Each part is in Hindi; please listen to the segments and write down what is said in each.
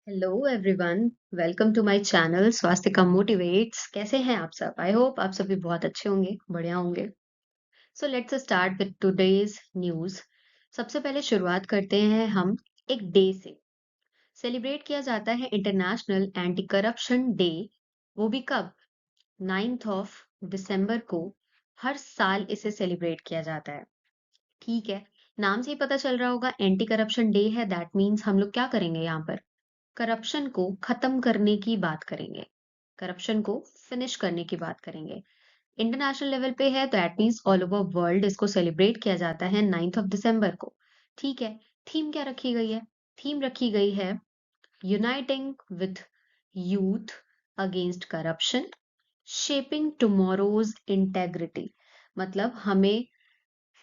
Hello everyone. Welcome to my channel स्वास्थ्य का मोटिवेट्स। कैसे हैं आप सब? आई होप आप सभी बहुत अच्छे होंगे, बढ़िया होंगे। So let's start with today's news. सबसे पहले शुरुआत करते हैं हम एक डे से। सेलिब्रेट किया जाता है इंटरनेशनल एंटी करप्शन डे। वो भी कब? 9th ऑफ दिसंबर को हर साल इसे सेलिब्रेट किया जाता है। ठीक है, नाम से ही पता चल रहा होगा एंटी करप्शन डे है। दैट मीन्स हम लोग क्या करेंगे यहाँ पर? करप्शन को खत्म करने की बात करेंगे, करप्शन को फिनिश करने की बात करेंगे। इंटरनेशनल लेवल पे है तो it means all over world इसको सेलिब्रेट किया जाता है 9th ऑफ दिसंबर को। ठीक है, थीम क्या रखी गई है? थीम रखी गई है uniting with youth against corruption, shaping tomorrow's integrity. मतलब हमें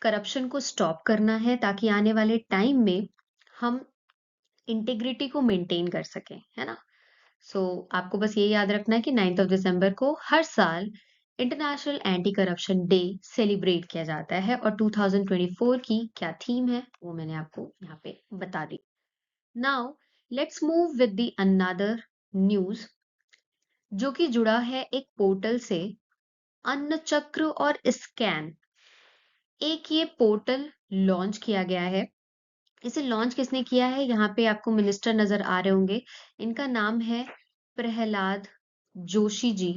करप्शन को स्टॉप करना है ताकि आने वाले टाइम में हम इंटेग्रिटी को मेंटेन कर सकें, है ना? आपको बस ये याद रखना है कि 9th ऑफ दिसंबर को हर साल international anti corruption day celebrate किया जाता है और 2024 की क्या थीम है वो मैंने आपको यहाँ पे बता दी। Now let's move with the another news जो कि जुड़ा है एक पोर्टल से, अन्न चक्र और स्कैन। एक ये पोर्टल लॉन्च किया गया है। इसे लॉन्च किसने किया है? यहाँ पे आपको मिनिस्टर नजर आ रहे होंगे। इनका नाम है प्रहलाद जोशी जी।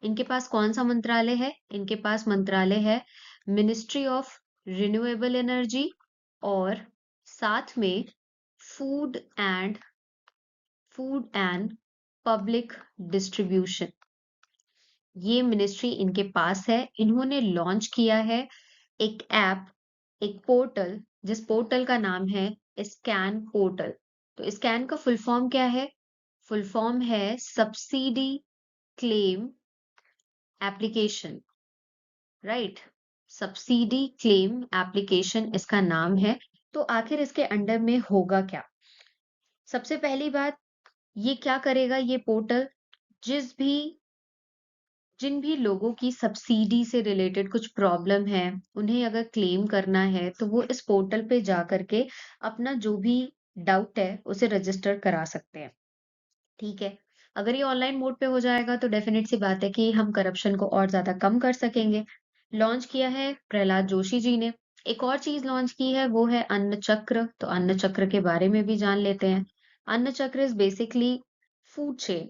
इनके पास कौन सा मंत्रालय है? इनके पास मंत्रालय है मिनिस्ट्री ऑफ रिन्यूएबल एनर्जी और साथ में food and food and public distribution. ये मिनिस्ट्री इनके पास है। इन्होंने लॉन्च किया है एक ऐप, एक पोर्टल, जिस पोर्टल का नाम है स्कैन पोर्टल। तो स्कैन का फुल फॉर्म क्या है? फुल फॉर्म है subsidy claim application, right? Subsidy claim application इसका नाम है। तो आखिर इसके अंडर में होगा क्या? सबसे पहली बात, ये क्या करेगा ये पोर्टल? जिस भी जिन भी लोगों की सब्सिडी से रिलेटेड कुछ प्रॉब्लम है, उन्हें अगर क्लेम करना है तो वो इस पोर्टल पे जा करके अपना जो भी डाउट है उसे रजिस्टर करा सकते हैं। ठीक है, अगर ये ऑनलाइन मोड पे हो जाएगा तो डेफिनेट सी बात है कि हम करप्शन को और ज्यादा कम कर सकेंगे। लॉन्च किया है प्रहलाद जोशी जी ने। एक और चीज लॉन्च की है वो है अन्न चक्र। तो अन्न चक्र के बारे में भी जान लेते हैं। अन्न चक्र इज बेसिकली फूड चेन।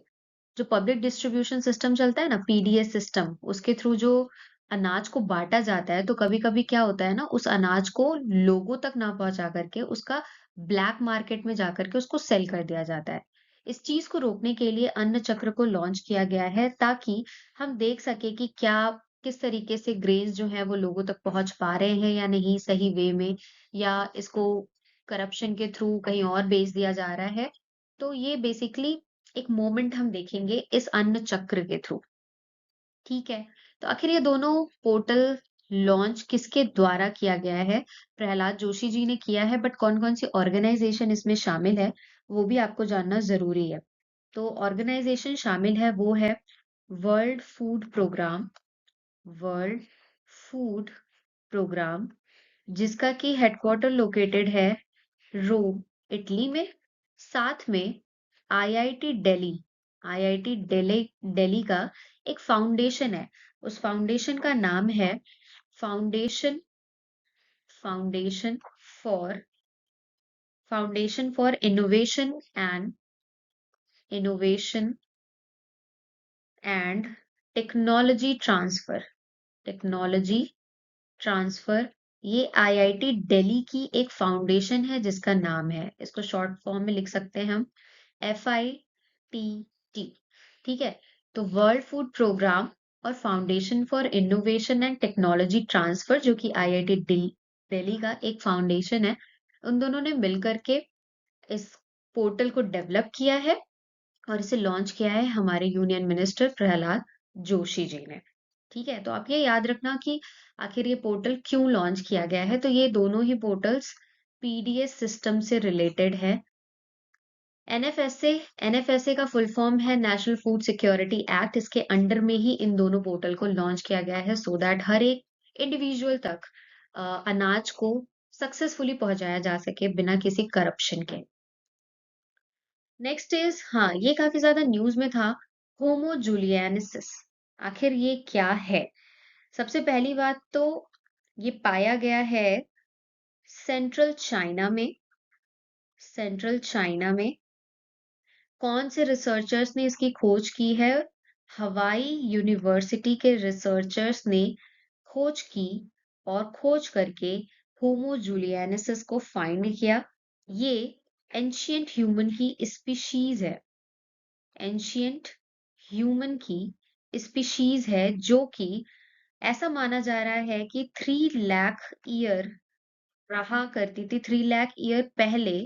जो पब्लिक डिस्ट्रीब्यूशन सिस्टम चलता है ना, पीडीएस सिस्टम, उसके थ्रू जो अनाज को बांटा जाता है, तो कभी-कभी क्या होता है ना, उस अनाज को लोगों तक ना पहुंचा करके उसका ब्लैक मार्केट में जाकर के उसको सेल कर दिया जाता है। इस चीज को रोकने के लिए अन्न चक्र को लॉन्च किया गया है ताकि हम देख सके कि क्या किस तरीके से ग्रेन्स जो है वो लोगों तक पहुंच पा रहे हैं या नहीं सही वे में, या इसको करप्शन के थ्रू कहीं और बेच दिया जा रहा है। तो ये बेसिकली एक मोमेंट हम देखेंगे इस अन्न चक्र के थ्रू। ठीक है, तो आखिर ये दोनों पोर्टल लॉन्च किसके द्वारा किया गया है? प्रहलाद जोशी जी ने किया है, बट कौन कौन सी ऑर्गेनाइजेशन इसमें शामिल है वो भी आपको जानना जरूरी है। तो ऑर्गेनाइजेशन शामिल है वो है world food programme. World food programme, जिसका की हेडक्वार्टर लोकेटेड है रोम, इटली में। साथ में आईआईटी दिल्ली, आईआईटी दिल्ली दिल्ली का एक फाउंडेशन है। उस फाउंडेशन का नाम है foundation foundation for foundation for innovation and technology transfer. Technology transfer, ये आईआईटी दिल्ली की एक फाउंडेशन है जिसका नाम है, इसको शॉर्ट फॉर्म में लिख सकते हैं हम FITT। ठीक है, तो वर्ल्ड फूड प्रोग्राम और foundation for innovation and technology transfer, जो कि आईआईटी दिल्ली का एक फाउंडेशन है, उन दोनों ने मिलकर के इस पोर्टल को डेवलप किया है और इसे लॉन्च किया है हमारे यूनियन मिनिस्टर प्रहलाद जोशी जी ने। ठीक है, तो आप ये याद रखना कि आखिर ये पोर्टल क्यों लॉन्च किया गया है। तो ये दोनों ही पोर्टल्स पीडीएस सिस्टम से रिलेटेड है। एनएफएसए, एनएफएसए का फुल फॉर्म है नेशनल फूड सिक्योरिटी एक्ट। इसके अंडर में ही इन दोनों पोर्टल को लॉन्च किया गया है सो दैट हर एक इंडिविजुअल तक अनाज को सक्सेसफुली पहुंचाया जा सके बिना किसी करप्शन के। नेक्स्ट इज, हाँ, ये काफी ज्यादा न्यूज में था, होमो जूलियनेसिस। आखिर ये क्या है? सबसे पहली बात तो ये पाया गया है सेंट्रल चाइना में। सेंट्रल चाइना में कौन से रिसर्चर्स ने इसकी खोज की है? हवाई यूनिवर्सिटी के रिसर्चर्स ने खोज की और खोज करके होमो जूलियनेसिस को फाइंड किया। ये एंशियंट ह्यूमन की स्पीशीज है। एंशियंट ह्यूमन की स्पीशीज है जो कि ऐसा माना जा रहा है कि 3 लाख ईयर रहा करती थी। 3 लाख ईयर पहले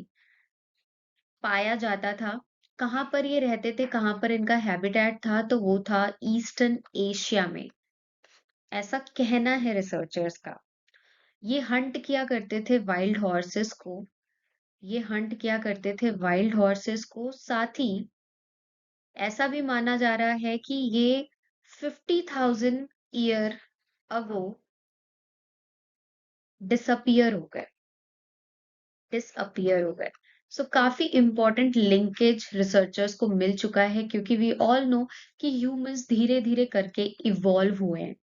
पाया जाता था। कहाँ पर ये रहते थे, कहाँ पर इनका हैबिटेट था? तो वो था ईस्टर्न एशिया में। ऐसा कहना है रिसर्चर्स का। ये हंट किया करते थे वाइल्ड हॉर्सेस को। ये हंट किया करते थे वाइल्ड हॉर्सेस को। साथ ही ऐसा भी माना जा रहा है कि ये 50,000 ईयर अगो डिसअपियर हो गए। डिसअपियर हो गए। सो काफी इंपॉर्टेंट लिंकेज रिसर्चर्स को मिल चुका है, क्योंकि वी ऑल नो कि ह्यूमंस धीरे धीरे करके इवॉल्व हुए हैं।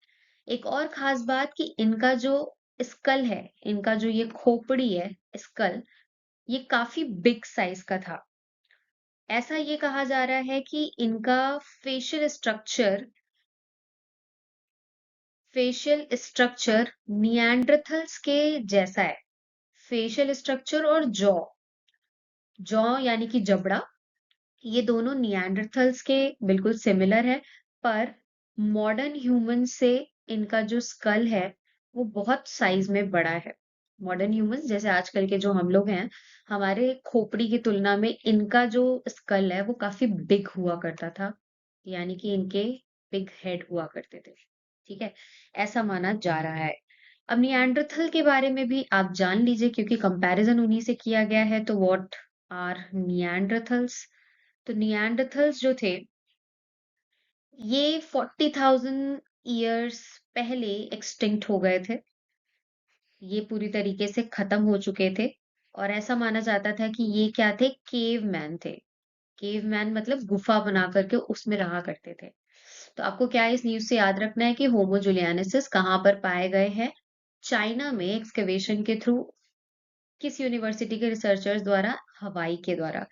एक और खास बात कि इनका जो स्कल है, इनका जो ये खोपड़ी है, स्कल, ये काफी बिग साइज का था। ऐसा ये कहा जा रहा है कि इनका facial structure facial structure Neanderthals के जैसा है। फेशियल स्ट्रक्चर और जॉ, जॉ यानी कि जबड़ा, ये दोनों निएंडरथल्स के बिल्कुल सिमिलर है। पर मॉडर्न ह्यूमन से इनका जो स्कल है वो बहुत साइज में बड़ा है। मॉडर्न ह्यूमंस जैसे आजकल के जो हम लोग हैं, हमारे खोपड़ी की तुलना में इनका जो स्कल है वो काफी बिग हुआ करता था। यानी कि इनके बिग हेड हुआ करते थे। ठीक है, ऐसा माना जा रहा है। अब निएंडरथल के बारे में भी आप जान लीजिए, क्योंकि कंपैरिजन उन्हीं से किया गया है। तो व्हाट आर निएंडरथल्स? तो निएंडरथल्स जो थे, ये 40,000 ईयर्स पहले एक्सटिंक्ट हो गए थे। ये पूरी तरीके से खत्म हो चुके थे। और ऐसा माना जाता था कि ये क्या थे? केव मैन थे। केव मैन मतलब गुफा बना करके उसमें रहा करते थे। तो आपको क्या इस न्यूज से याद रखना है कि होमो जुलियानेसिस कहाँ पर पाए गए हैं? चाइना में एक्सकवेशन के थ्रू। किस यूनिवर्सिटी के रिसर्चर्स द्वारा? हवाई के द्वारा।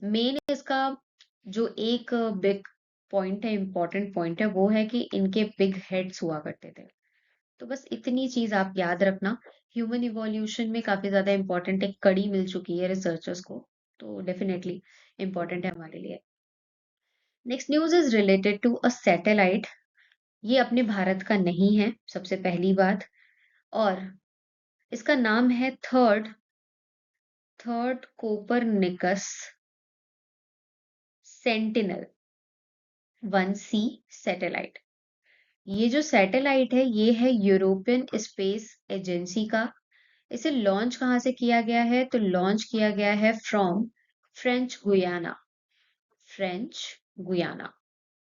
मेन इसका जो एक बिग पॉइंट है, इंपॉर्टेंट पॉइंट है, वो है कि इनके बिग हेड्स हुआ करते थे। तो बस इतनी चीज आप याद रखना। ह्यूमन इवोल्यूशन में काफी ज्यादा इंपॉर्टेंट एक कड़ी मिल चुकी है रिसर्चर्स को। तो डेफिनेटली इंपॉर्टेंट है हमारे लिए। Next news is related to a satellite. ये अपने भारत का नहीं है, सबसे पहली बात। और इसका नाम है third third Copernicus Sentinel 1C satellite. ये जो सैटेलाइट है ये है यूरोपियन स्पेस एजेंसी का। इसे लॉन्च कहाँ से किया गया है? तो लॉन्च किया गया है from French Guiana. French Guiana.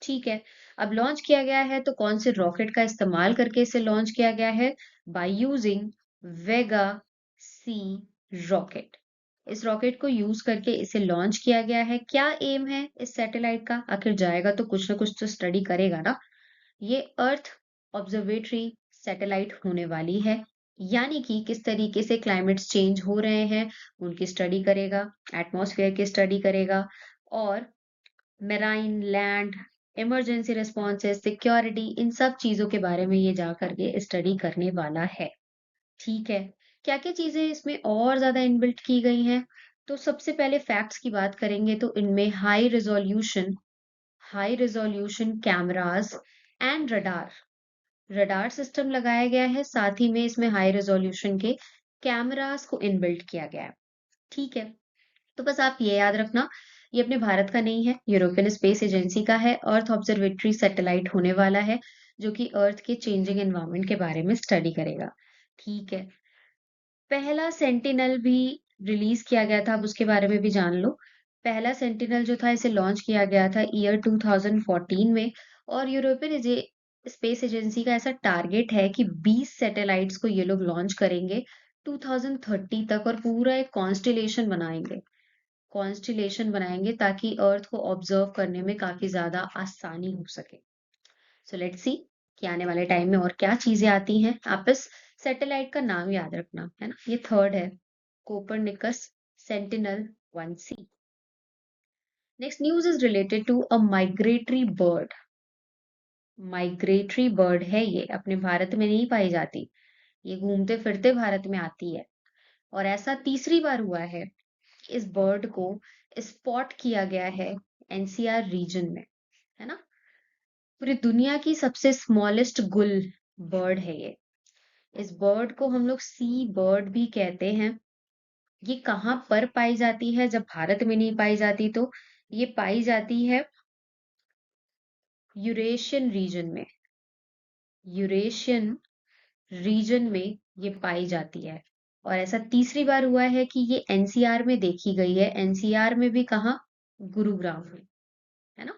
ठीक है। अब लॉन्च किया गया है तो कौन से रॉकेट का इस्तेमाल करके इसे लॉन्च किया गया है? By using Vega C rocket. इस रॉकेट को यूज करके इसे लॉन्च किया गया है। क्या एम है इस सैटेलाइट का? आखिर जाएगा तो कुछ ना कुछ तो स्टडी करेगा ना। ये अर्थ ऑब्जर्वेटरी सैटेलाइट होने वाली है। यानी कि किस तरीके से क्लाइमेट्स चेंज हो रहे हैं उनकी स्टडी करेगा, एटमॉस्फेयर की स्टडी करेगा, और marine, land, emergency responses, security, इन सब चीजों के बारे में ये जा करके स्टडी करने वाला है। ठीक है। क्या क्या चीजें इसमें और ज्यादा इनबिल्ट की गई हैं? तो सबसे पहले फैक्ट्स की बात करेंगे तो इनमें high resolution cameras and radar radar system लगाया गया है। साथ ही में इसमें हाई रेजोल्यूशन के कैमरास को इनबिल्ट किया गया है। ठीक है। तो बस आप ये याद रखना, ये अपने भारत का नहीं है, यूरोपियन स्पेस एजेंसी का है। अर्थ ऑब्जर्वेटरी सैटेलाइट होने वाला है जो कि अर्थ के चेंजिंग एनवायरनमेंट के बारे में स्टडी करेगा। ठीक है। पहला सेंटिनल भी रिलीज किया गया था, अब उसके बारे में भी जान लो। पहला सेंटिनल जो था इसे लॉन्च किया गया था ईयर 2014 में। और यूरोपियन स्पेस एजेंसी का ऐसा टारगेट है कि 20 सैटेलाइट्स को ये लोग लॉन्च करेंगे 2030 तक और पूरा एक कॉन्स्टेलेशन बनाएंगे। कॉन्स्टिलेशन बनाएंगे ताकि अर्थ को ऑब्जर्व करने में काफी ज्यादा आसानी हो सके। सो लेट्स सी कि आने वाले टाइम में और क्या चीजें आती हैं। आप इस सैटेलाइट का नाम याद रखना है ना, ये थर्ड है, Copernicus Sentinel 1C। Next news is related to a migratory bird. Migratory bird है ये, अपने भारत में नहीं पाई जाती, ये घूमते फिरते भारत में आती है। और ऐसा तीसरी बार हुआ है कि इस बर्ड को स्पॉट किया गया है एनसीआर रीजन में, है ना। पूरी दुनिया की सबसे स्मॉलेस्ट गुल बर्ड है ये। इस बर्ड को हम लोग सी बर्ड भी कहते हैं। ये कहाँ पर पाई जाती है? जब भारत में नहीं पाई जाती तो ये पाई जाती है यूरेशियन रीजन में। यूरेशियन रीजन में ये पाई जाती है। और ऐसा तीसरी बार हुआ है कि ये एनसीआर में देखी गई है। एनसीआर में भी कहाँ? गुरुग्राम में, है ना।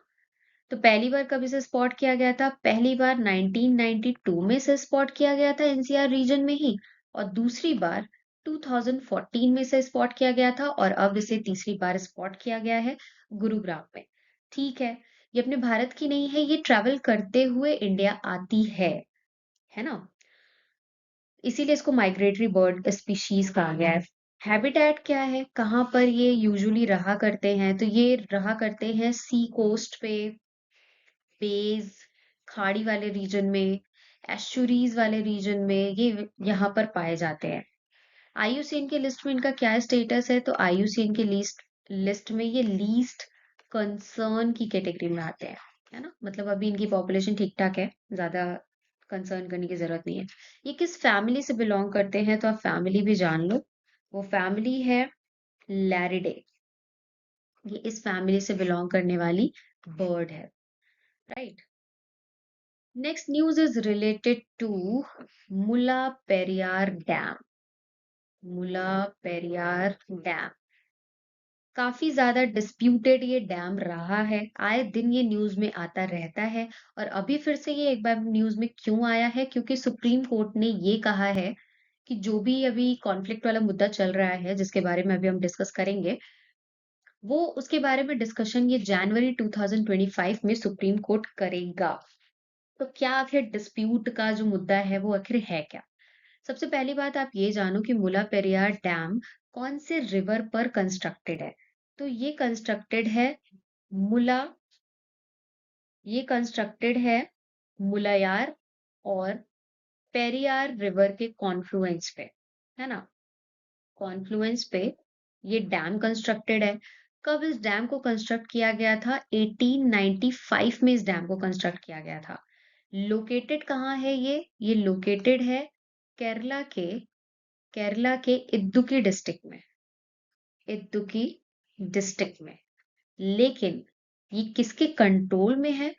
तो पहली बार कब इसे स्पॉट किया गया था? पहली बार 1992 में इसे स्पॉट किया गया था एनसीआर रीजन में ही, और दूसरी बार 2014 में इसे स्पॉट किया गया था, और अब इसे तीसरी बार स्पॉट किया गया है गुरुग्राम में। ठीक है, ये अपने भारत की नहीं है, ये ट्रैवल करते हुए इंडिया आती है ना। इसीलिए इसको माइग्रेटरी बर्ड स्पीशीज कहा गया है। हैबिटेट क्या है, कहाँ पर ये यूजुअली रहा करते हैं? तो ये रहा करते हैं सी कोस्ट पे, बेज, खाड़ी वाले रीजन में, एस्चुरीज वाले रीजन में, ये यहाँ पर पाए जाते हैं। आईयूसीएन के लिस्ट में इनका क्या स्टेटस है? तो आईयूसीएन के लिस्ट लिस्ट में ये लीस्ट कंसर्न की कैटेगरी में आते हैं, है ना। मतलब अभी इनकी पॉपुलेशन ठीक ठाक है, ज्यादा कंसर्न करने की जरूरत नहीं है। ये किस फैमिली से बिलोंग करते हैं? तो आप फैमिली भी जान लो, वो फैमिली है लैरिडे। ये इस फैमिली से बिलोंग करने वाली बर्ड है, right. Next news is related to Mullaperiyar dam. मुला पेरियार डैम काफी ज्यादा डिस्प्यूटेड ये डैम रहा है, आए दिन ये न्यूज में आता रहता है। और अभी फिर से ये एक बार न्यूज में क्यों आया है? क्योंकि सुप्रीम कोर्ट ने ये कहा है कि जो भी अभी कॉन्फ्लिक्ट वाला मुद्दा चल रहा है, जिसके बारे में अभी हम डिस्कस करेंगे, वो उसके बारे में डिस्कशन ये जनवरी 2025 में सुप्रीम कोर्ट करेगा। तो क्या आखिर डिस्प्यूट का जो मुद्दा है वो आखिर है क्या? सबसे पहली बात आप ये जानो कि मुला पेरियार डैम कौन से रिवर पर कंस्ट्रक्टेड है। तो मुला ये कंस्ट्रक्टेड है मुलायार और पेरियार रिवर के कॉन्फ्लुएंस पे, है ना। कॉन्फ्लुएंस पे ये डैम कंस्ट्रक्टेड है। कब इस डैम को कंस्ट्रक्ट किया गया था? 1895 में इस डैम को कंस्ट्रक्ट किया गया था। लोकेटेड कहाँ है ये लोकेटेड है केरला के केरला के इदुक्की डिस्ट्रिक्ट में। इदुक्की डिस्ट्रिक्ट में। लेकिन ये किसके कंट्रोल में है?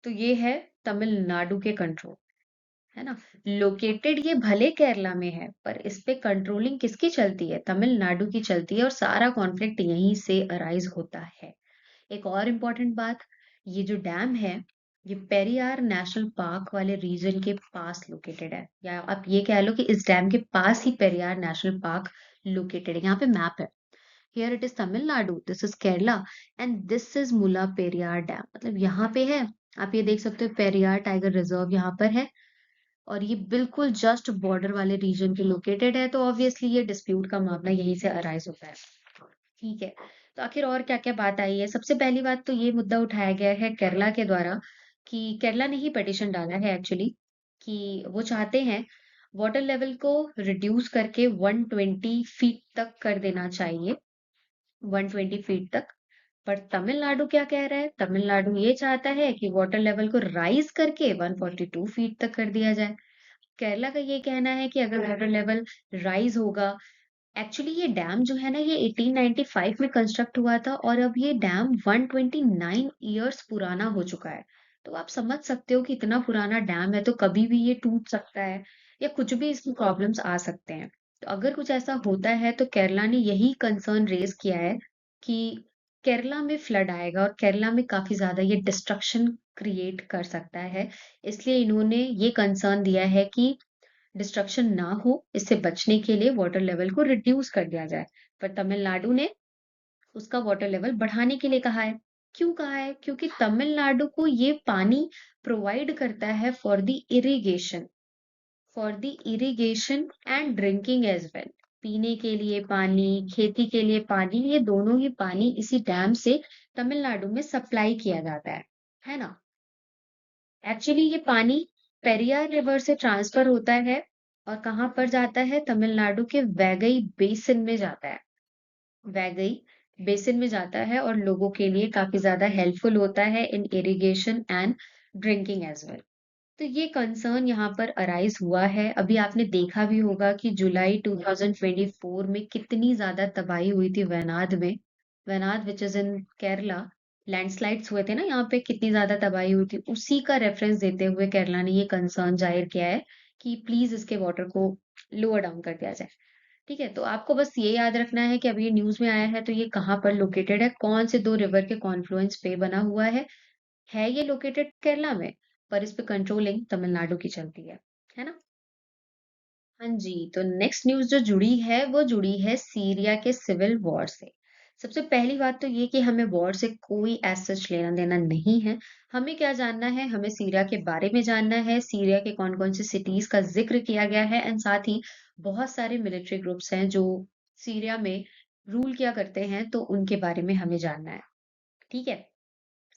तो ये है तमिलनाडु के कंट्रोल, है ना। लोकेटेड ये भले केरला में है, पर इस पे कंट्रोलिंग किसकी चलती है? तमिलनाडु की चलती है, और सारा कॉन्फ्लिक्ट यहीं से अराइज होता है। एक और इम्पोर्टेंट बात, ये जो डैम है ये पेरियार नेशनल पार्क वाले रीजन के पास लोकेटेड है, या आप ये कह लो कि इस डैम के पास ही पेरियार नेशनल पार्क लोकेटेड है। यहाँ पे मैप है, here it is Tamil Nadu, this is Kerala, and this is मुला पेरियार डैम। मतलब यहाँ पे है, आप ये देख सकते हो पेरियार टाइगर रिजर्व यहाँ पर है, और ये बिल्कुल जस्ट बॉर्डर वाले रीजन पे लोकेटेड है। तो ऑब्वियसली ये डिस्प्यूट का मामला यहीं से अराइज होता है। ठीक है, तो आखिर और क्या क्या बात आई है? सबसे पहली बात तो ये मुद्दा उठाया गया है केरला के द्वारा, कि केरला ने ही पिटिशन डाला है एक्चुअली, कि वो चाहते हैं वाटर लेवल को रिड्यूस करके 120 फीट तक कर देना चाहिए, 120 फीट तक। पर तमिलनाडु क्या कह रहा है? तमिलनाडु ये चाहता है कि वाटर लेवल को राइज करके 142 फीट तक कर दिया जाए। केरला का ये कहना है कि अगर वाटर लेवल राइज होगा, एक्चुअली ये डैम जो है ना ये 1895 में कंस्ट्रक्ट हुआ था, और अब ये डैम 129 इयर्स पुराना हो चुका है। तो आप समझ सकते हो कि इतना पुराना डैम है तो कभी भी ये टूट सकता है, या कुछ भी इसमें प्रॉब्लम्स आ सकते हैं। तो अगर कुछ ऐसा होता है तो केरला ने यही कंसर्न रेज किया है कि केरला में फ्लड आएगा और केरला में काफी ज्यादा ये डिस्ट्रक्शन क्रिएट कर सकता है। इसलिए इन्होंने ये कंसर्न दिया है कि डिस्ट्रक्शन ना हो, इससे बचने के लिए वाटर लेवल को रिड्यूस कर दिया जाए। पर तमिलनाडु ने उसका वाटर लेवल बढ़ाने के लिए कहा है। क्यों कहा है? क्योंकि तमिलनाडु को ये पानी प्रोवाइड करता है for the irrigation and drinking as well. पीने के लिए पानी, खेती के लिए पानी, ये दोनों ही पानी इसी डैम से तमिलनाडु में सप्लाई किया जाता है ना? एक्चुअली ये पानी पेरियार रिवर से ट्रांसफर होता है और कहाँ पर जाता है? तमिलनाडु के वैगई बेसिन में जाता है। वैगई बेसिन में जाता है और लोगों के लिए काफी ज्यादा हेल्पफुल होता है in irrigation and drinking as well. तो ये कंसर्न यहाँ पर अराइज हुआ है। अभी आपने देखा भी होगा कि जुलाई 2024 में कितनी ज्यादा तबाही हुई थी वयनाड में। Wayanad which is in Kerala, landslides हुए थे ना यहाँ पे, कितनी ज्यादा तबाही हुई थी। उसी का रेफरेंस देते हुए केरला ने ये कंसर्न जाहिर किया है कि प्लीज इसके वाटर को लोअर डाउन कर दिया जाए। ठीक है, तो आपको बस ये याद रखना है कि अभी ये न्यूज में आया है तो ये कहाँ पर लोकेटेड है, कौन से दो रिवर के कॉन्फ्लुएंस पे बना हुआ है ये लोकेटेड केरला में, पर इस पे कंट्रोलिंग तमिलनाडु की चलती है ना? हाँ जी, तो नेक्स्ट न्यूज़ जो जुड़ी है, वो जुड़ी है सीरिया के सिविल वॉर से। सबसे पहली बात तो ये कि हमें वॉर से कोई एज़ सच लेना-देना नहीं है। हमें क्या जानना है, हमें सीरिया के बारे में जानना है, सीरिया के कौन-कौन से सिटीज़ का ज़िक्र किया गया है एंड साथ ही बहुत सारे मिलिट्री ग्रुप्स हैं जो सीरिया में रूल किया करते हैं, तो उनके बारे में हमें जानना है। ठीक है?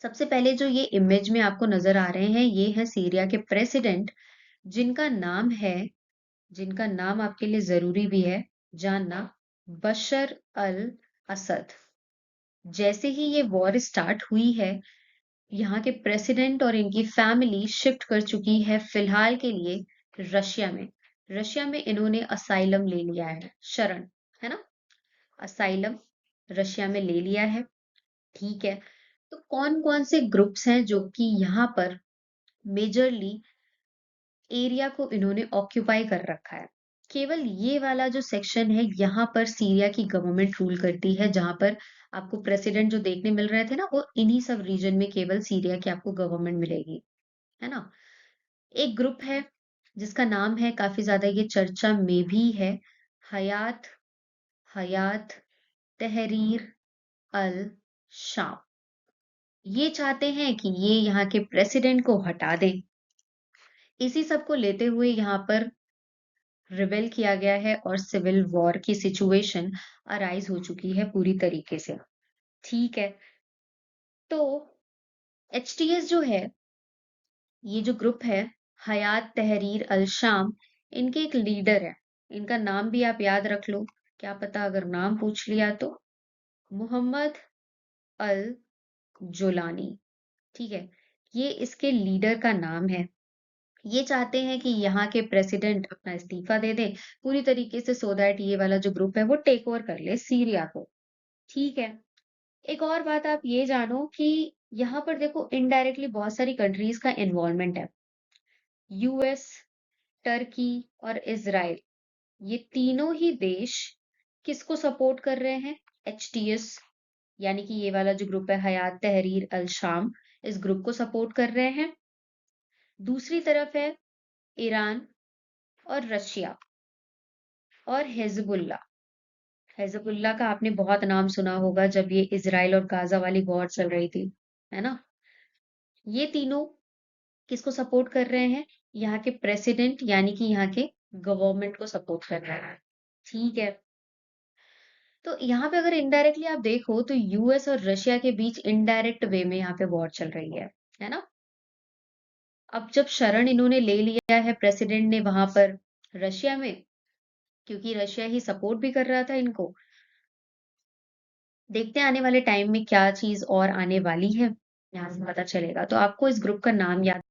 सबसे पहले जो ये इमेज में आपको नज़र आ रहे हैं, ये हैं सीरिया के प्रेसिडेंट, जिनका नाम है, जिनका नाम आपके लिए ज़रूरी भी है जानना, बशर अल असद। जैसे ही ये वॉर स्टार्ट हुई है, यहाँ के प्रेसिडेंट और इनकी फैमिली शिफ्ट कर चुकी है फिलहाल के लिए रशिया में। रशिया में इन्होंने असाइलम ले लिया है, शरण, है ना? असाइलम रशिया में ले लिया है। ठीक है। तो कौन-कौन से ग्रुप्स हैं जो कि यहाँ पर मेजरली एरिया को इन्होंने ऑक्यूपाई कर रखा है? केवल ये वाला जो सेक्शन है, यहाँ पर सीरिया की गवर्नमेंट रूल करती है, जहाँ पर आपको प्रेसिडेंट जो देखने मिल रहे थे ना, वो इन्हीं सब रीजन में केवल सीरिया की आपको गवर्नमेंट मिलेगी, है ना? एक ग्रुप है जिसका नाम है, काफी ज्यादा ये चर्चा में भी है, हयात हयात तहरीर अल शाम। ये चाहते हैं कि ये यहाँ के प्रेसिडेंट को हटा दें। इसी सब को लेते हुए यहाँ पर रिबेल किया गया है और सिविल वॉर की सिचुएशन अराइज हो चुकी है पूरी तरीके से। ठीक है, तो एचटीएस जो है, ये जो ग्रुप है, हयात तहरीर अल शाम, इनके एक लीडर है। इनका नाम भी आप याद रख लो, क्या पता अगर नाम पूछ लिया तो। मोहम्मद अल जोलानी। ठीक है, ये इसके लीडर का नाम है। ये चाहते हैं कि यहाँ के प्रेसिडेंट अपना इस्तीफा दे दे पूरी तरीके से, सो दैट ये वाला जो ग्रुप है वो टेक ओवर कर ले सीरिया को। ठीक है। एक और बात आप ये जानो कि यहाँ पर देखो इनडायरेक्टली बहुत सारी कंट्रीज का इन्वॉल्वमेंट है। यूएस, टर्की और इजराइल, ये तीनों ही देश किसको सपोर्ट कर रहे हैं? एचटीएस, यानी कि ये वाला जो ग्रुप है हयात तहरीर अल शाम, इस ग्रुप को सपोर्ट कर रहे हैं। दूसरी तरफ है ईरान और रशिया और हिजबुल्ला। हिजबुल्ला का आपने बहुत नाम सुना होगा जब ये इजराइल और गाजा वाली वॉर चल रही थी, है ना? ये तीनों किसको सपोर्ट कर रहे हैं? यहाँ के प्रेसिडेंट यानी कि यहाँ के गवर्नमेंट को सपोर्ट कर रहे हैं। ठीक है। तो यहाँ पे अगर इनडायरेक्टली आप देखो तो यूएस और रशिया के बीच इनडायरेक्ट वे में यहाँ पे वॉर चल रही है ना? अब जब शरण इन्होंने ले लिया है प्रेसिडेंट ने वहां पर रशिया में, क्योंकि रशिया ही सपोर्ट भी कर रहा था इनको। देखते हैं आने वाले टाइम में क्या चीज और आने वाली है, यहाँ से पता चलेगा। तो आपको इस ग्रुप का नाम याद,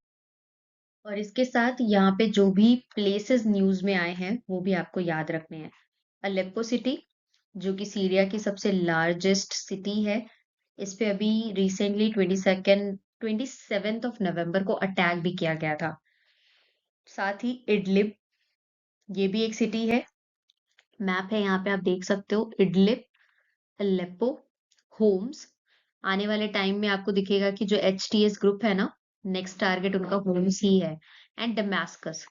और इसके साथ यहाँ पे जो भी प्लेसेस न्यूज में आए हैं वो भी आपको याद रखने हैं। अलेप्पो सिटी, जो कि सीरिया की सबसे लार्जेस्ट सिटी है, इस पे अभी रिसेंटली 27th ऑफ नवंबर को अटैक भी किया गया था। साथ ही इडलिब, ये भी एक सिटी है। मैप है यहाँ पे आप देख सकते हो, इडलिब, अलेप्पो, होम्स। आने वाले टाइम में आपको दिखेगा कि जो एचटीएस ग्रुप है ना, नेक्स्ट टारगेट उनका होम्स ही है। एंड डमास्कस,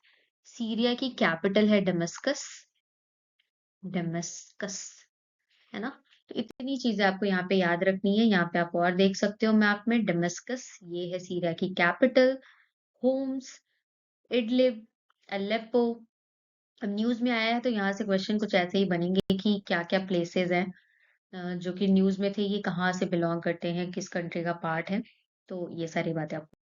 सीरिया की कैपिटल है डमस्कस, डमस्कस, है ना? तो इतनी चीजें आपको यहाँ पे याद रखनी है। यहाँ पे आप और देख सकते हो मैप में, डेमेस्कस ये है सीरिया की कैपिटल, होम्स, इडलिब, अलेप्पो। अब न्यूज में आया है तो यहाँ से क्वेश्चन कुछ ऐसे ही बनेंगे कि क्या क्या प्लेसेस हैं जो कि न्यूज में थे, ये कहाँ से बिलोंग करते हैं, किस कंट्री का पार्ट है। तो ये सारी बातें आपको,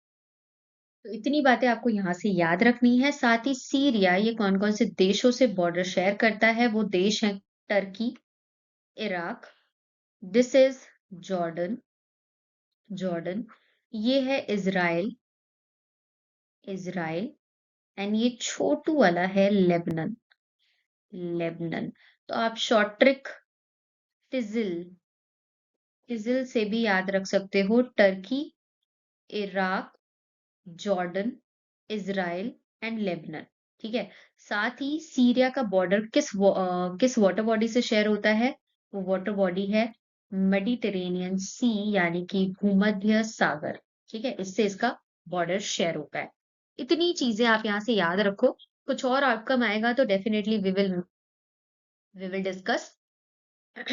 तो इतनी बातें आपको यहाँ से याद रखनी है। साथ ही सीरिया ये कौन कौन से देशों से बॉर्डर शेयर करता है, वो देश है Turkey, Iraq, this is Jordan, Jordan, ये है इजराइल, इजराइल, एंड ये छोटू वाला है लेबनन, लेबनन। तो आप शॉर्ट ट्रिक फिजिल, फिजिल से भी याद रख सकते हो, Turkey, Iraq, Jordan, Israel and Lebanon. ठीक है। साथ ही सीरिया का बॉर्डर किस वाटर बॉडी से शेयर होता है, वो वाटर बॉडी है मेडिटेरेनियन सी, यानी कि भूमध्य सागर। ठीक है, इससे इसका बॉर्डर शेयर होता है। इतनी चीजें आप यहाँ से याद रखो। कुछ और आउटकम आएगा तो डेफिनेटली वी विल डिस्कस।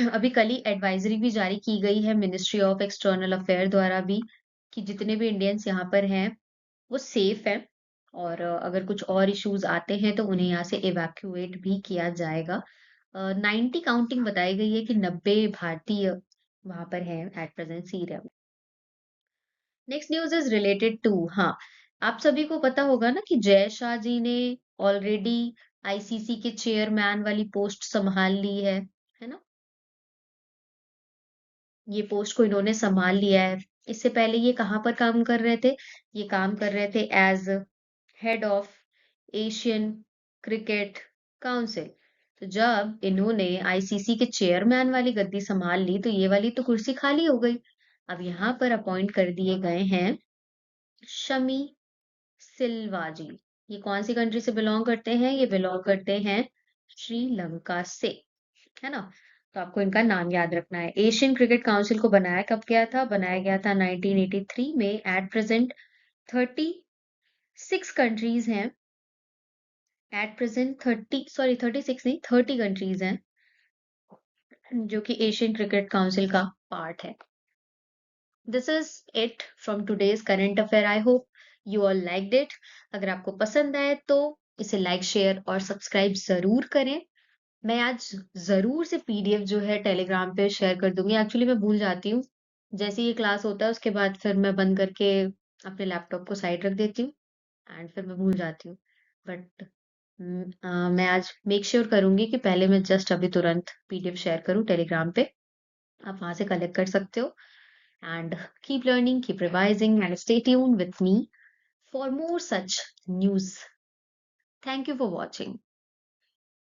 अभी कल ही एडवाइजरी भी जारी की गई है मिनिस्ट्री ऑफ एक्सटर्नल अफेयर द्वारा भी, कि जितने भी इंडियंस यहाँ पर हैं वो सेफ है, और अगर कुछ और इश्यूज आते हैं तो उन्हें यहाँ से इवैक्यूएट भी किया जाएगा। 90 काउंटिंग बताई गई है कि 90 भारतीय वहां पर हैं एट प्रेजेंट सीरिया में। Next news is related to, हाँ, आप सभी को पता होगा ना कि जय शाह जी ने ऑलरेडी आईसीसी के चेयरमैन वाली पोस्ट संभाल ली है ना। ये पोस्ट को इन्होंने संभाल लिया है। इससे पहले ये कहाँ पर काम कर रहे थे, ये काम कर रहे थे as head of Asian cricket council. तो जब इन्होंने आईसीसी के चेयरमैन वाली गद्दी संभाल ली तो ये वाली तो कुर्सी खाली हो गई। अब यहाँ पर अपॉइंट कर दिए गए हैं शमी सिल्वा जी। ये कौन सी कंट्री से बिलोंग करते हैं, ये बिलोंग करते हैं श्रीलंका से, है ना। तो आपको इनका नाम याद रखना है। एशियन क्रिकेट काउंसिल को बनाया कब गया था, बनाया गया था 1983 में। एट प्रेजेंट 36 कंट्रीज हैं, एट प्रेजेंट 36 नहीं, 30 कंट्रीज हैं जो कि एशियन क्रिकेट काउंसिल का पार्ट है। This is it from today's current affair. I hope you all liked it. अगर आपको पसंद आए तो इसे लाइक, शेयर और सब्सक्राइब जरूर करें। मैं आज जरूर से पीडीएफ जो है टेलीग्राम पे शेयर कर दूंगी। एक्चुअली मैं भूल जाती हूँ, जैसे ये क्लास होता है उसके बाद फिर मैं बंद करके अपने लैपटॉप को साइड रख देती हूँ, एंड फिर मैं भूल जाती हूँ। बट मैं आज मेक श्योर करूंगी कि पहले मैं जस्ट अभी तुरंत पीडीएफ शेयर करूँ टेलीग्राम पे, आप वहां से कलेक्ट कर सकते हो। And keep learning, keep revising and stay tuned with me for more such news. Thank you for watching.